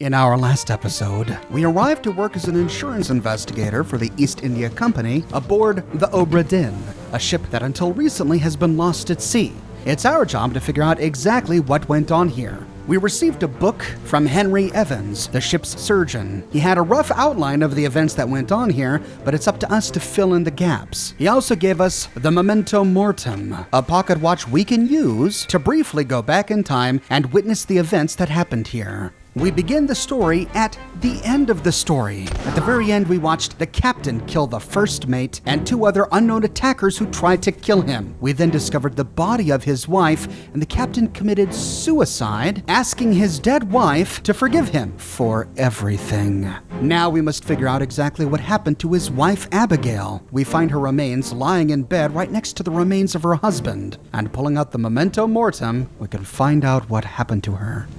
In our last episode, we arrived to work as an insurance investigator for the East India Company aboard the Obra Dinn, a ship that until recently has been lost at sea. It's our job to figure out exactly what went on here. We received a book from Henry Evans, the ship's surgeon. He had a rough outline of the events that went on here, but it's up to us to fill in the gaps. He also gave us the Memento Mortem, a pocket watch we can use to briefly go back in time and witness the events that happened here. We begin the story at the end of the story. At the very end, we watched the captain kill the first mate and two other unknown attackers who tried to kill him. We then discovered the body of his wife, and the captain committed suicide, asking his dead wife to forgive him for everything. Now we must figure out exactly what happened to his wife, Abigail. We find her remains lying in bed right next to the remains of her husband. And pulling out the Memento Mortem, we can find out what happened to her.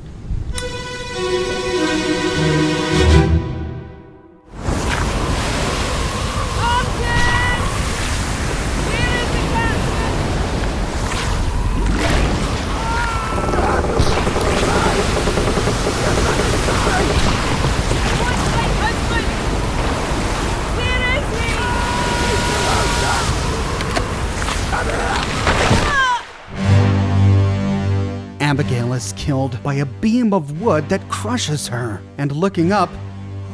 Abigail is killed by a beam of wood that crushes her. And looking up,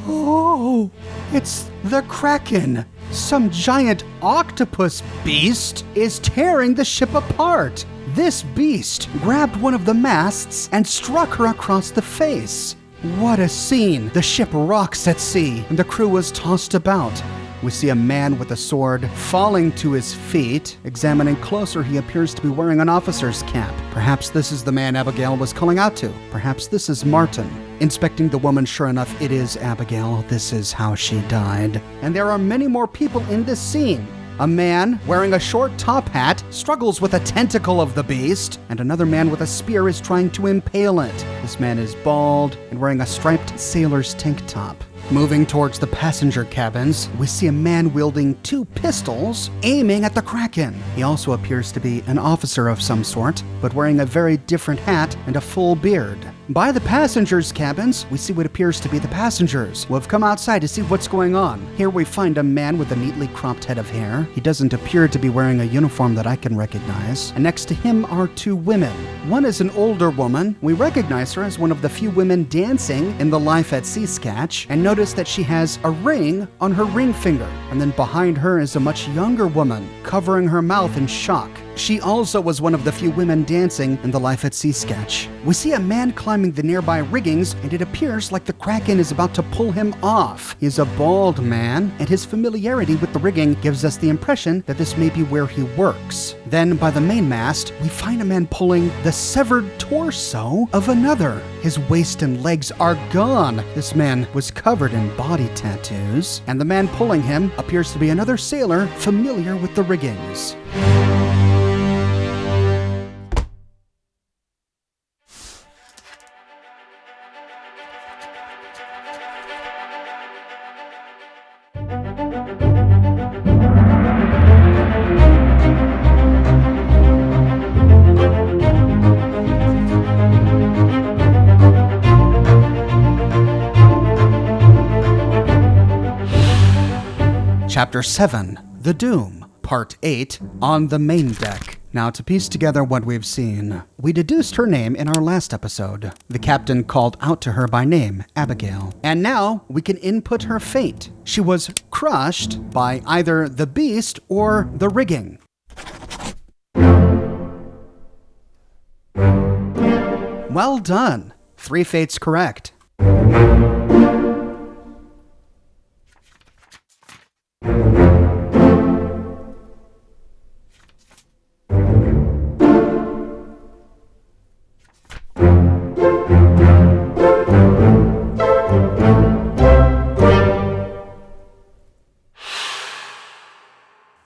oh, it's the Kraken. Some giant octopus beast is tearing the ship apart. This beast grabbed one of the masts and struck her across the face. What a scene. The ship rocks at sea and the crew is tossed about. We see a man with a sword falling to his feet. Examining closer, he appears to be wearing an officer's cap. Perhaps this is the man Abigail was calling out to. Perhaps this is Martin. Inspecting the woman, sure enough, it is Abigail. This is how she died. And there are many more people in this scene. A man wearing a short top hat struggles with a tentacle of the beast, and another man with a spear is trying to impale it. This man is bald and wearing a striped sailor's tank top. Moving towards the passenger cabins, we see a man wielding two pistols, aiming at the Kraken. He also appears to be an officer of some sort, but wearing a very different hat and a full beard. By the passengers' cabins, we see what appears to be the passengers, who have come outside to see what's going on. Here we find a man with a neatly cropped head of hair. He doesn't appear to be wearing a uniform that I can recognize. And next to him are two women. One is an older woman. We recognize her as one of the few women dancing in the Life at Sea sketch, and notice that she has a ring on her ring finger. And then behind her is a much younger woman, covering her mouth in shock. She also was one of the few women dancing in the Life at Sea sketch. We see a man climbing the nearby riggings, and it appears like the Kraken is about to pull him off. He's a bald man, and his familiarity with the rigging gives us the impression that this may be where he works. Then, by the mainmast, we find a man pulling the severed torso of another. His waist and legs are gone. This man was covered in body tattoos, and the man pulling him appears to be another sailor familiar with the riggings. Chapter 7, The Doom, Part 8, On the Main Deck. Now, to piece together what we've seen, we deduced her name in our last episode. The captain called out to her by name, Abigail. And now we can input her fate. She was crushed by either the beast or the rigging. Well done. 3 fates correct.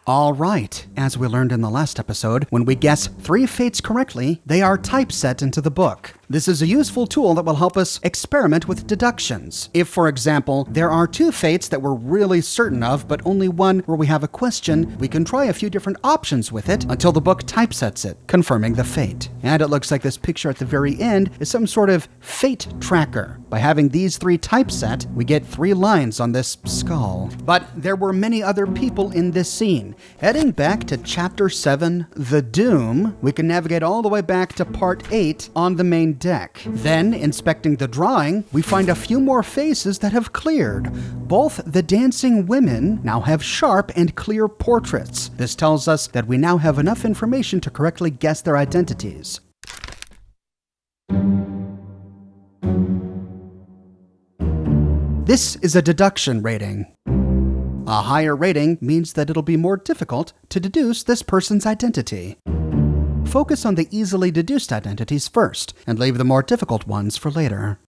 All right, as we learned in the last episode, when we guess 3 fates correctly, they are typeset into the book. This is a useful tool that will help us experiment with deductions. If, for example, there are two fates that we're really certain of, but only one where we have a question, we can try a few different options with it until the book typesets it, confirming the fate. And it looks like this picture at the very end is some sort of fate tracker. By having these three typeset, we get 3 lines on this skull. But there were many other people in this scene. Heading back to Chapter 7, The Doom, we can navigate all the way back to Part 8 on the main deck. Then, inspecting the drawing, we find a few more faces that have cleared. Both the dancing women now have sharp and clear portraits. This tells us that we now have enough information to correctly guess their identities. This is a deduction rating. A higher rating means that it'll be more difficult to deduce this person's identity. Focus on the easily deduced identities first, and leave the more difficult ones for later.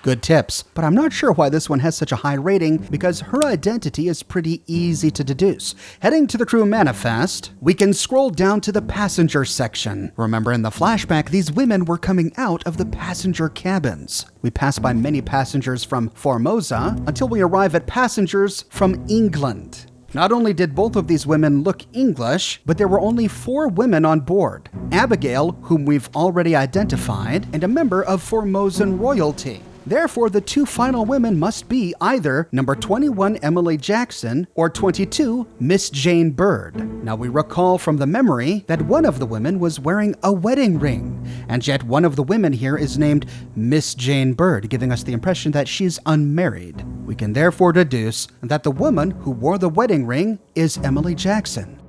Good tips, but I'm not sure why this one has such a high rating because her identity is pretty easy to deduce. Heading to the crew manifest, we can scroll down to the passenger section. Remember in the flashback, these women were coming out of the passenger cabins. We pass by many passengers from Formosa until we arrive at passengers from England. Not only did both of these women look English, but there were only 4 women on board. Abigail, whom we've already identified, and a member of Formosan royalty. Therefore, the 2 final women must be either number 21 Emily Jackson or 22 Miss Jane Bird. Now we recall from the memory that one of the women was wearing a wedding ring, and yet one of the women here is named Miss Jane Bird, giving us the impression that she's unmarried. We can therefore deduce that the woman who wore the wedding ring is Emily Jackson,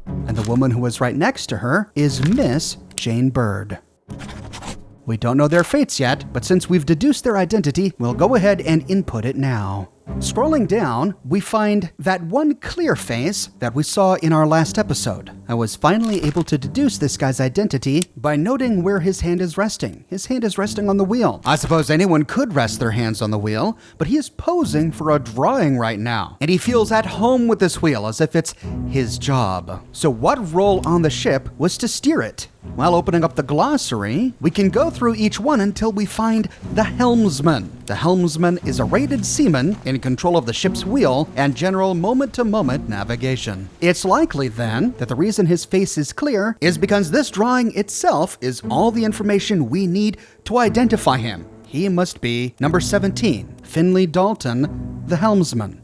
and the woman who was right next to her is Miss Jane Bird. We don't know their fates yet, but since we've deduced their identity, we'll go ahead and input it now. Scrolling down, we find that one clear face that we saw in our last episode. I was finally able to deduce this guy's identity by noting where his hand is resting. His hand is resting on the wheel. I suppose anyone could rest their hands on the wheel, but he is posing for a drawing right now, and he feels at home with this wheel as if it's his job. So what role on the ship was to steer it? While opening up the glossary, we can go through each one until we find the helmsman. The helmsman is a rated seaman in control of the ship's wheel and general moment-to-moment navigation. It's likely, then, that the reason his face is clear is because this drawing itself is all the information we need to identify him. He must be number 17, Finley Dalton, the helmsman.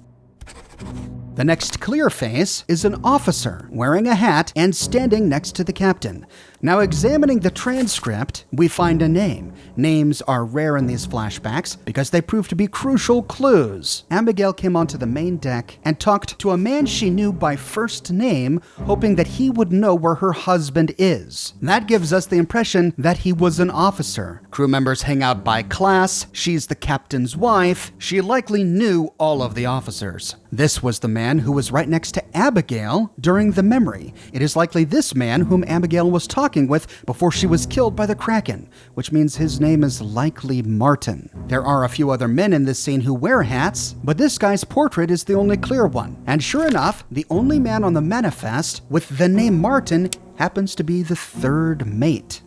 The next clear face is an officer wearing a hat and standing next to the captain. Now, examining the transcript, we find a name. Names are rare in these flashbacks because they prove to be crucial clues. Abigail came onto the main deck and talked to a man she knew by first name, hoping that he would know where her husband is. That gives us the impression that he was an officer. Crew members hang out by class. She's the captain's wife. She likely knew all of the officers. This was the man who was right next to Abigail during the memory. It is likely this man whom Abigail was talking with before she was killed by the Kraken, which means his name is likely Martin. There are a few other men in this scene who wear hats, but this guy's portrait is the only clear one. And sure enough, the only man on the manifest with the name Martin happens to be the 3rd mate.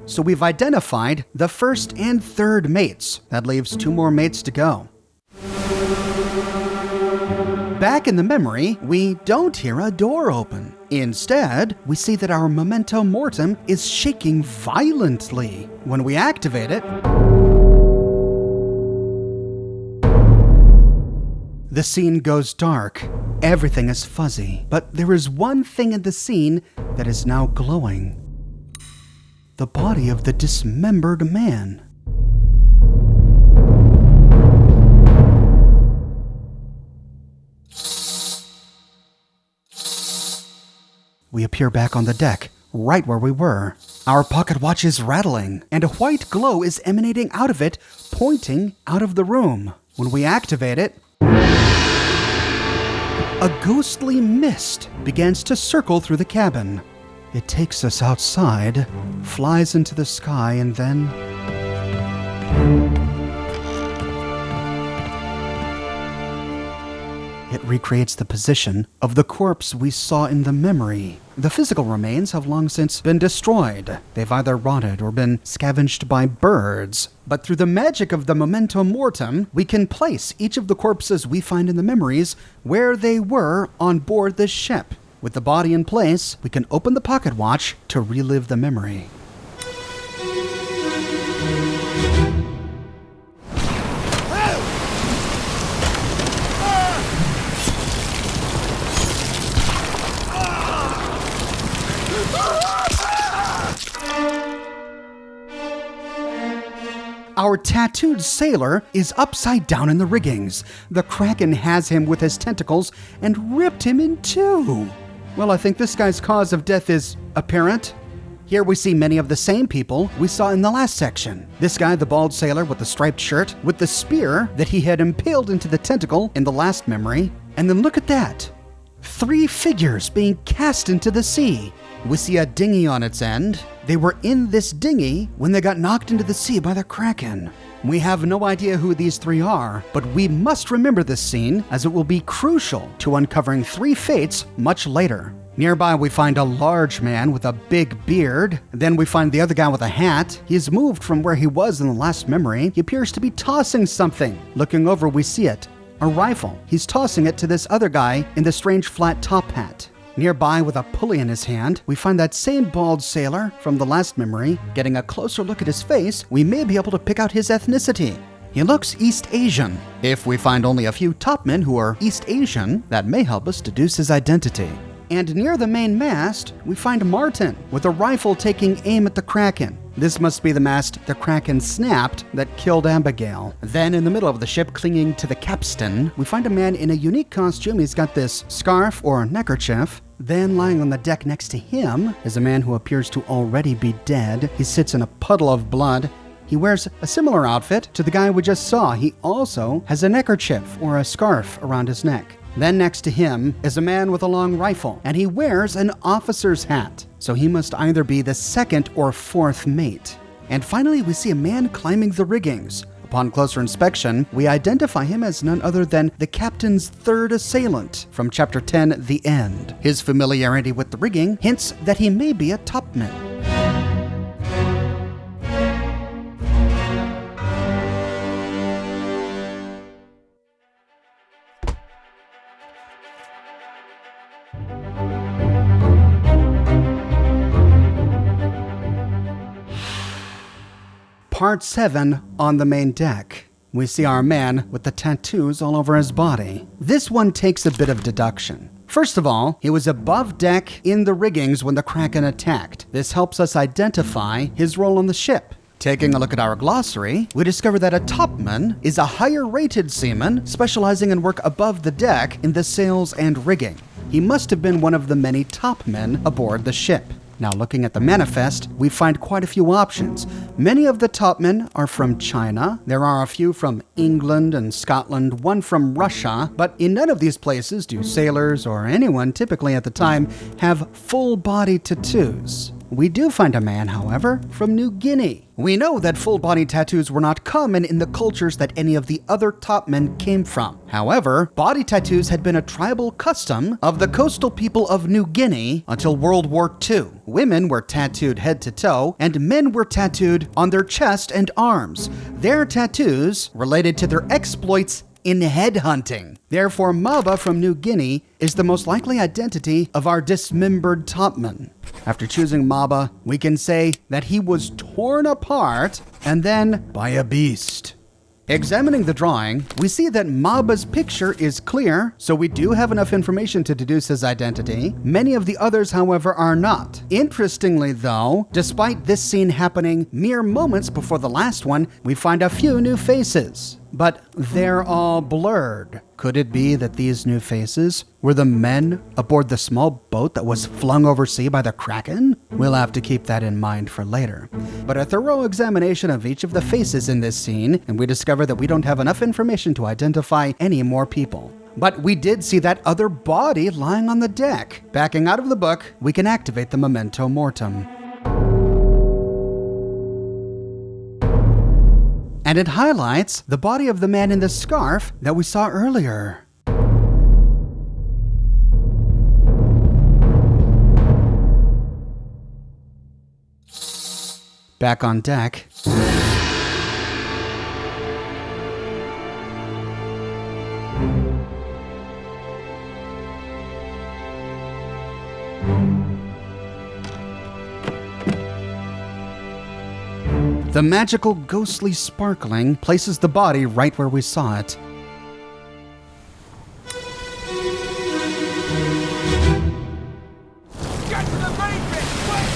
So we've identified the 1st and 3rd mates. That leaves 2 more mates to go. Back in the memory, we don't hear a door open. Instead, we see that our memento mortem is shaking violently. When we activate it, the scene goes dark. Everything is fuzzy, but there is one thing in the scene that is now glowing. The body of the dismembered man. We appear back on the deck, right where we were. Our pocket watch is rattling, and a white glow is emanating out of it, pointing out of the room. When we activate it, a ghostly mist begins to circle through the cabin. It takes us outside, flies into the sky, and then it recreates the position of the corpse we saw in the memory. The physical remains have long since been destroyed. They've either rotted or been scavenged by birds. But through the magic of the memento mortem, we can place each of the corpses we find in the memories where they were on board this ship. With the body in place, we can open the pocket watch to relive the memory. Our tattooed sailor is upside down in the riggings. The Kraken has him with his tentacles and ripped him in two. Well, I think this guy's cause of death is apparent. Here we see many of the same people we saw in the last section. This guy, the bald sailor with the striped shirt, with the spear that he had impaled into the tentacle in the last memory. And then look at that. 3 figures being cast into the sea. We see a dinghy on its end. They were in this dinghy when they got knocked into the sea by the Kraken. We have no idea who these 3 are, but we must remember this scene as it will be crucial to uncovering 3 fates much later. Nearby we find a large man with a big beard. Then we find the other guy with a hat. He's moved from where he was in the last memory. He appears to be tossing something. Looking over, we see it. A rifle. He's tossing it to this other guy in the strange flat top hat. Nearby, with a pulley in his hand, we find that same bald sailor from the last memory. Getting a closer look at his face, we may be able to pick out his ethnicity. He looks East Asian. If we find only a few topmen who are East Asian, that may help us deduce his identity. And near the main mast, we find Martin with a rifle taking aim at the Kraken. This must be the mast the Kraken snapped that killed Abigail. Then in the middle of the ship, clinging to the capstan, we find a man in a unique costume. He's got this scarf or neckerchief. Then lying on the deck next to him is a man who appears to already be dead. He sits in a puddle of blood. He wears a similar outfit to the guy we just saw. He also has a neckerchief or a scarf around his neck. Then next to him is a man with a long rifle, and he wears an officer's hat. So he must either be the 2nd or 4th mate. And finally, we see a man climbing the riggings. Upon closer inspection, we identify him as none other than the captain's 3rd assailant from Chapter 10, The End. His familiarity with the rigging hints that he may be a topman. Part 7 on the main deck. We see our man with the tattoos all over his body. This one takes a bit of deduction. First of all, he was above deck in the riggings when the Kraken attacked. This helps us identify his role on the ship. Taking a look at our glossary, we discover that a topman is a higher-rated seaman specializing in work above the deck in the sails and rigging. He must have been one of the many topmen aboard the ship. Now, looking at the manifest, we find quite a few options. Many of the topmen are from China. There are a few from England and Scotland, one from Russia, but in none of these places do sailors or anyone typically at the time have full-body tattoos. We do find a man, however, from New Guinea. We know that full-body tattoos were not common in the cultures that any of the other topmen came from. However, body tattoos had been a tribal custom of the coastal people of New Guinea until World War II. Women were tattooed head to toe, and men were tattooed on their chest and arms. Their tattoos related to their exploits in headhunting. Therefore, Maba from New Guinea is the most likely identity of our dismembered topman. After choosing Maba, we can say that he was torn apart and then by a beast. Examining the drawing, we see that Maba's picture is clear, so we do have enough information to deduce his identity. Many of the others, however, are not. Interestingly, though, despite this scene happening mere moments before the last one, we find a few new faces. But they're all blurred. Could it be that these new faces were the men aboard the small boat that was flung overseas by the Kraken? We'll have to keep that in mind for later. But a thorough examination of each of the faces in this scene, and we discover that we don't have enough information to identify any more people. But we did see that other body lying on the deck. Backing out of the book, we can activate the memento mortem. And it highlights the body of the man in the scarf that we saw earlier. Back on deck. The magical, ghostly sparkling places the body right where we saw it. Get to the main bit, quick!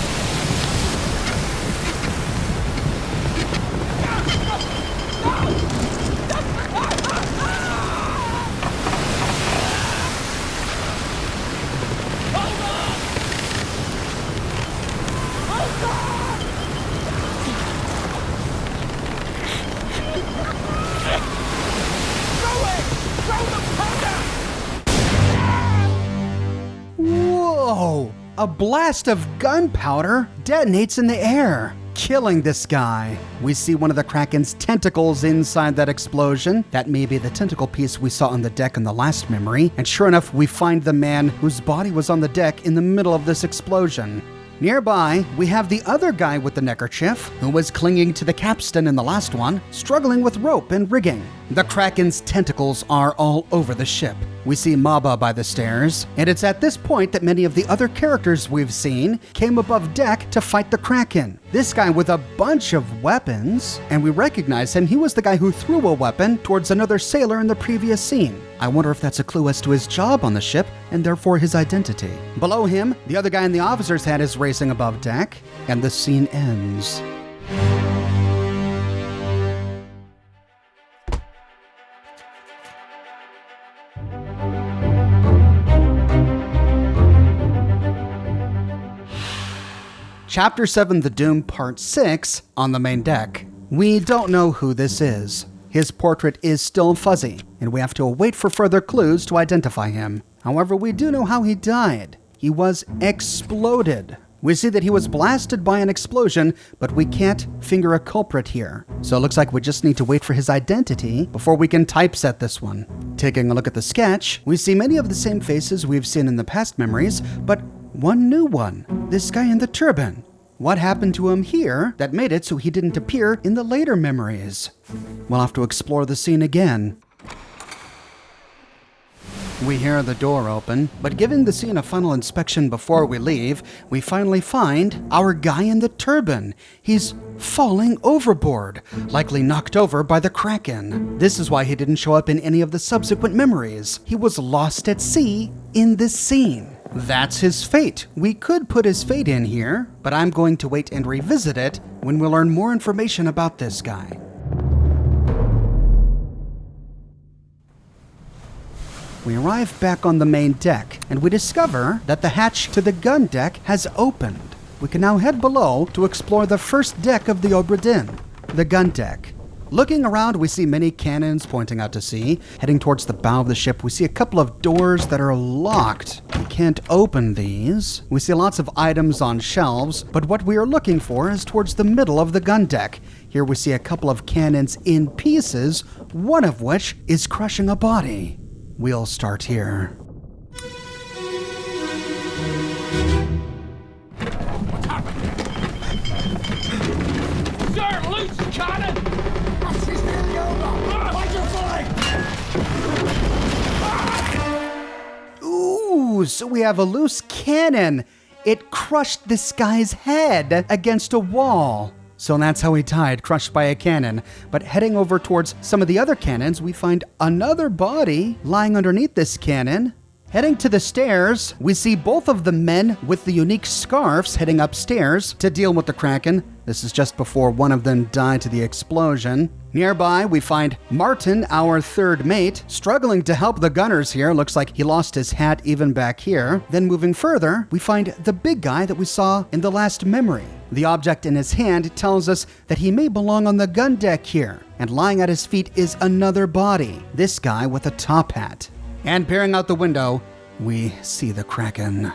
Hold on! Hold on! Whoa! A blast of gunpowder detonates in the air, killing this guy. We see one of the Kraken's tentacles inside that explosion. That may be the tentacle piece we saw on the deck in the last memory. And sure enough, we find the man whose body was on the deck in the middle of this explosion. Nearby, we have the other guy with the neckerchief, who was clinging to the capstan in the last one, struggling with rope and rigging. The Kraken's tentacles are all over the ship. We see Maba by the stairs, and it's at this point that many of the other characters we've seen came above deck to fight the Kraken. This guy with a bunch of weapons, and we recognize him. He was the guy who threw a weapon towards another sailor in the previous scene. I wonder if that's a clue as to his job on the ship, and therefore his identity. Below him, the other guy in the officer's hat is racing above deck, and the scene ends. Chapter 7, The Doom, Part 6, on the main deck. We don't know who this is. His portrait is still fuzzy, and we have to wait for further clues to identify him. However, we do know how he died. He was exploded. We see that he was blasted by an explosion, but we can't finger a culprit here. So it looks like we just need to wait for his identity before we can typeset this one. Taking a look at the sketch, we see many of the same faces we've seen in the past memories, but one new one. This guy in the turban. What happened to him here that made it so he didn't appear in the later memories? We'll have to explore the scene again. We hear the door open, but giving the scene a final inspection before we leave, we finally find our guy in the turban. He's falling overboard, likely knocked over by the Kraken. This is why he didn't show up in any of the subsequent memories. He was lost at sea in this scene. That's his fate. We could put his fate in here, but I'm going to wait and revisit it when we learn more information about this guy. We arrive back on the main deck, and we discover that the hatch to the gun deck has opened. We can now head below to explore the first deck of the Obra Dinn, the gun deck. Looking around, we see many cannons pointing out to sea. Heading towards the bow of the ship, we see a couple of doors that are locked. We can't open these. We see lots of items on shelves, but what we are looking for is towards the middle of the gun deck. Here we see a couple of cannons in pieces, one of which is crushing a body. We'll start here. What's happening? Sir, loose the cannon! She's nearly over! Fight your flank! Ooh, so we have a loose cannon. It crushed this guy's head against a wall. So that's how he died, crushed by a cannon. But heading over towards some of the other cannons, we find another body lying underneath this cannon. Heading to the stairs, we see both of the men with the unique scarves heading upstairs to deal with the Kraken. This is just before one of them died to the explosion. Nearby, we find Martin, our third mate, struggling to help the gunners here. Looks like he lost his hat even back here. Then moving further, we find the big guy that we saw in the last memory. The object in his hand tells us that he may belong on the gun deck here. And lying at his feet is another body, this guy with a top hat. And peering out the window, we see the Kraken.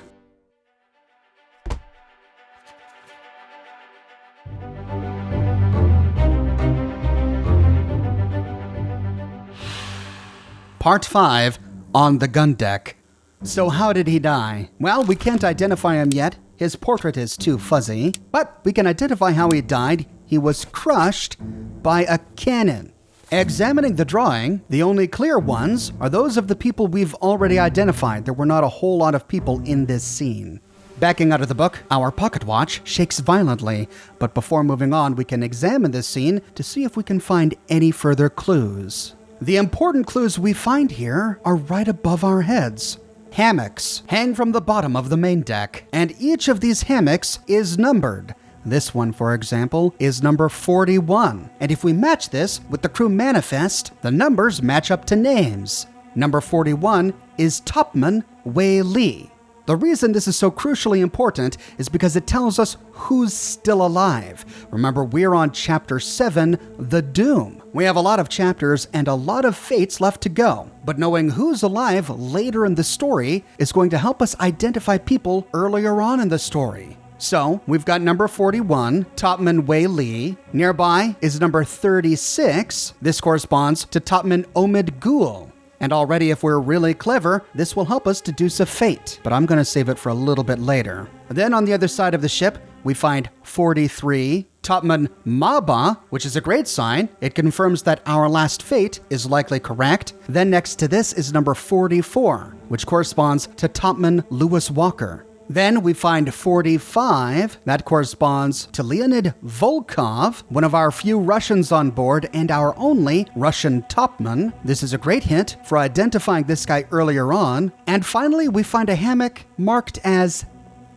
Part 5, on the gun deck. So how did he die? Well, we can't identify him yet. His portrait is too fuzzy, but we can identify how he died. He was crushed by a cannon. Examining the drawing, the only clear ones are those of the people we've already identified. There were not a whole lot of people in this scene. Backing out of the book, our pocket watch shakes violently, but before moving on, we can examine this scene to see if we can find any further clues. The important clues we find here are right above our heads. Hammocks hang from the bottom of the main deck, and each of these hammocks is numbered. This one, for example, is number 41. And if we match this with the crew manifest, the numbers match up to names. Number 41 is Topman Wei Li. The reason this is so crucially important is because it tells us who's still alive. Remember, we're on Chapter 7, The Doom. We have a lot of chapters and a lot of fates left to go, but knowing who's alive later in the story is going to help us identify people earlier on in the story. So, we've got number 41, Topman Wei Li. Nearby is number 36. This corresponds to Topman Omid Gul. And already, if we're really clever, this will help us deduce a fate, but I'm going to save it for a little bit later. Then on the other side of the ship, we find 43, Topman Maba, which is a great sign. It confirms that our last fate is likely correct. Then next to this is number 44, which corresponds to Topman Lewis Walker. Then we find 45. That corresponds to Leonid Volkov, one of our few Russians on board and our only Russian topman. This is a great hint for identifying this guy earlier on. And finally, we find a hammock marked as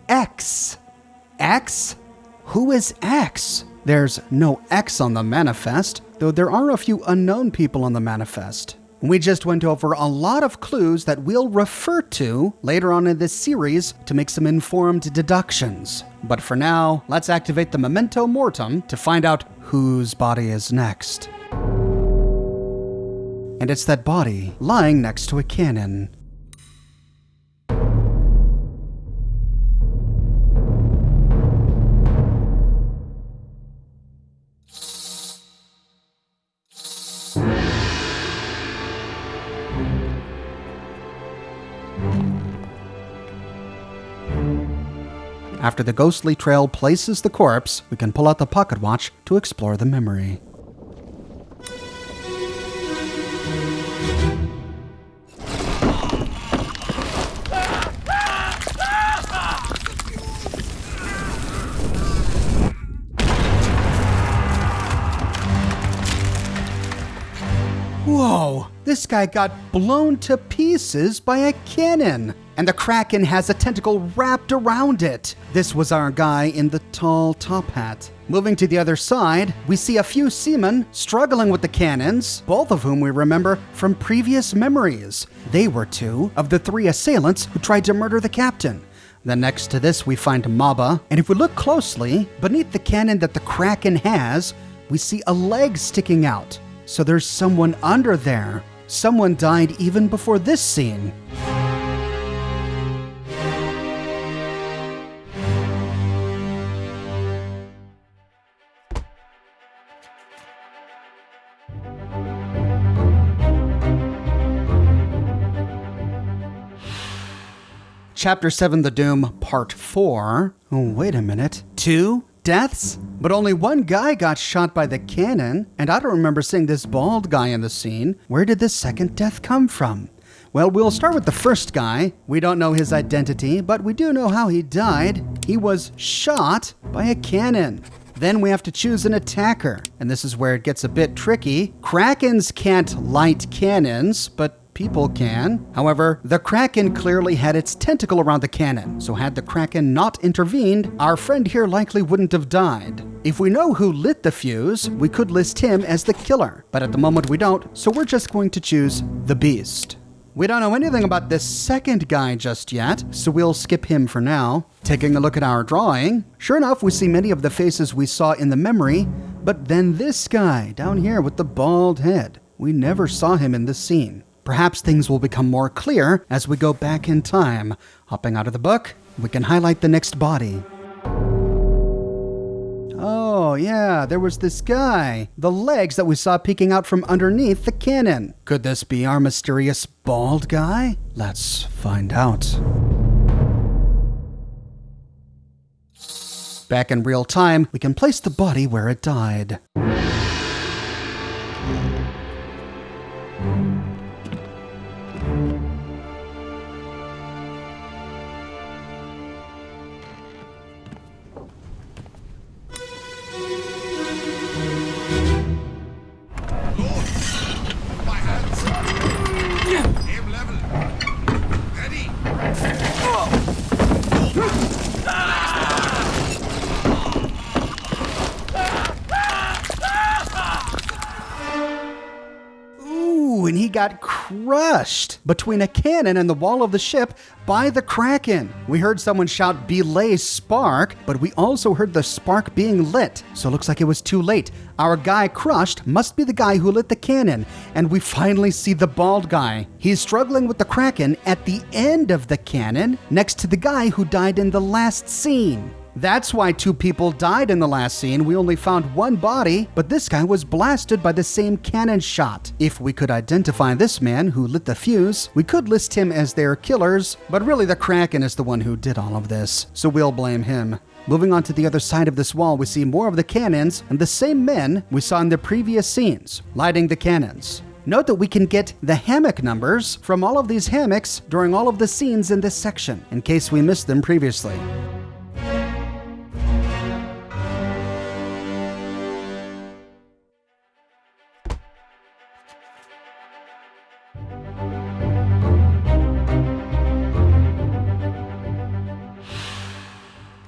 X. X? Who is X? There's no X on the manifest, though there are a few unknown people on the manifest. We just went over a lot of clues that we'll refer to later on in this series to make some informed deductions. But for now, let's activate the memento mortem to find out whose body is next. And it's that body lying next to a cannon. After the ghostly trail places the corpse, we can pull out the pocket watch to explore the memory. Whoa! This guy got blown to pieces by a cannon! And the Kraken has a tentacle wrapped around it. This was our guy in the tall top hat. Moving to the other side, we see a few seamen struggling with the cannons, both of whom we remember from previous memories. They were two of the three assailants who tried to murder the captain. Then next to this, we find Maba, and if we look closely, beneath the cannon that the Kraken has, we see a leg sticking out. So there's someone under there. Someone died even before this scene. Chapter 7, The Doom, Part 4. Oh, wait a minute. 2 deaths? But only one guy got shot by the cannon, and I don't remember seeing this bald guy in the scene. Where did the second death come from? Well, we'll start with the first guy. We don't know his identity, but we do know how he died. He was shot by a cannon. Then we have to choose an attacker, and this is where it gets a bit tricky. Krakens can't light cannons, but people can. However, the Kraken clearly had its tentacle around the cannon, so had the Kraken not intervened, our friend here likely wouldn't have died. If we know who lit the fuse, we could list him as the killer, but at the moment we don't, so we're just going to choose the Beast. We don't know anything about this second guy just yet, so we'll skip him for now. Taking a look at our drawing, sure enough, we see many of the faces we saw in the memory, but then this guy down here with the bald head, we never saw him in this scene. Perhaps things will become more clear as we go back in time. Hopping out of the book, we can highlight the next body. Oh yeah, there was this guy. The legs that we saw peeking out from underneath the cannon. Could this be our mysterious bald guy? Let's find out. Back in real time, we can place the body where it died. And he got crushed between a cannon and the wall of the ship by the Kraken. We heard someone shout, "Belay spark," but we also heard the spark being lit. So it looks like it was too late. Our guy crushed must be the guy who lit the cannon. And we finally see the bald guy. He's struggling with the Kraken at the end of the cannon, next to the guy who died in the last scene. That's why 2 people died in the last scene. We only found 1 body, but this guy was blasted by the same cannon shot. If we could identify this man who lit the fuse, we could list him as their killers, but really the Kraken is the one who did all of this, so we'll blame him. Moving on to the other side of this wall, we see more of the cannons and the same men we saw in the previous scenes, lighting the cannons. Note that we can get the hammock numbers from all of these hammocks during all of the scenes in this section, in case we missed them previously.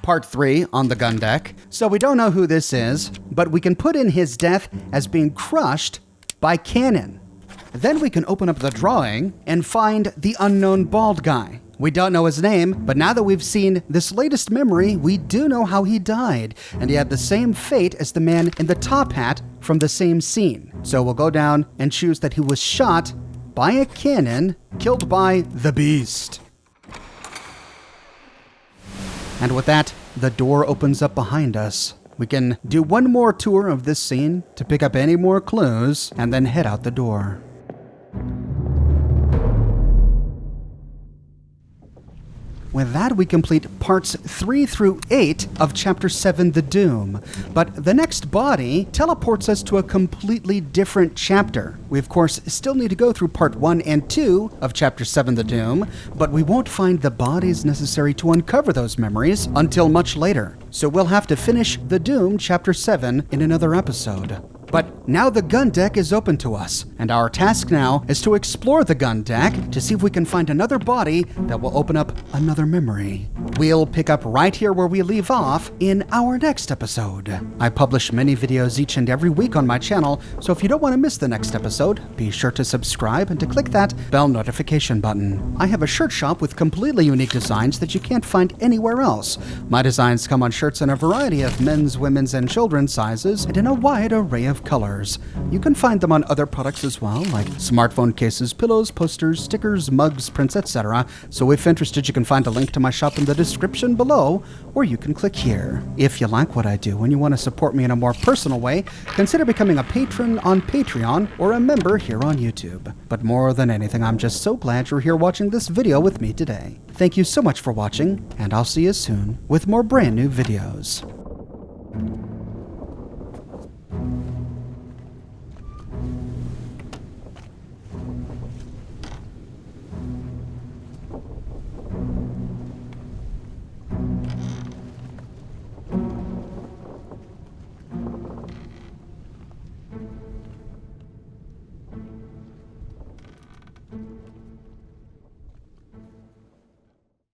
Part 3 on the gun deck. So we don't know who this is, but we can put in his death as being crushed by cannon. Then we can open up the drawing and find the unknown bald guy. We don't know his name, but now that we've seen this latest memory, we do know how he died, and he had the same fate as the man in the top hat from the same scene. So we'll go down and choose that he was shot by a cannon, killed by the beast. And with that, the door opens up behind us. We can do one more tour of this scene to pick up any more clues and then head out the door. With that, we complete parts 3 through 8 of Chapter 7, The Doom. But the next body teleports us to a completely different chapter. We, of course, still need to go through Part 1 and 2 of Chapter 7, The Doom, but we won't find the bodies necessary to uncover those memories until much later. So we'll have to finish The Doom Chapter 7 in another episode. But now the gun deck is open to us, and our task now is to explore the gun deck to see if we can find another body that will open up another memory. We'll pick up right here where we leave off in our next episode. I publish many videos each and every week on my channel, so if you don't want to miss the next episode, be sure to subscribe and to click that bell notification button. I have a shirt shop with completely unique designs that you can't find anywhere else. My designs come on shirts in a variety of men's, women's, and children's sizes, and in a wide array of colors. You can find them on other products as well, like smartphone cases, pillows, posters, stickers, mugs, prints, etc. So if interested, you can find a link to my shop in the description below, or you can click here. If you like what I do and you want to support me in a more personal way, consider becoming a patron on Patreon or a member here on YouTube. But more than anything, I'm just so glad you're here watching this video with me today. Thank you so much for watching, and I'll see you soon with more brand new videos.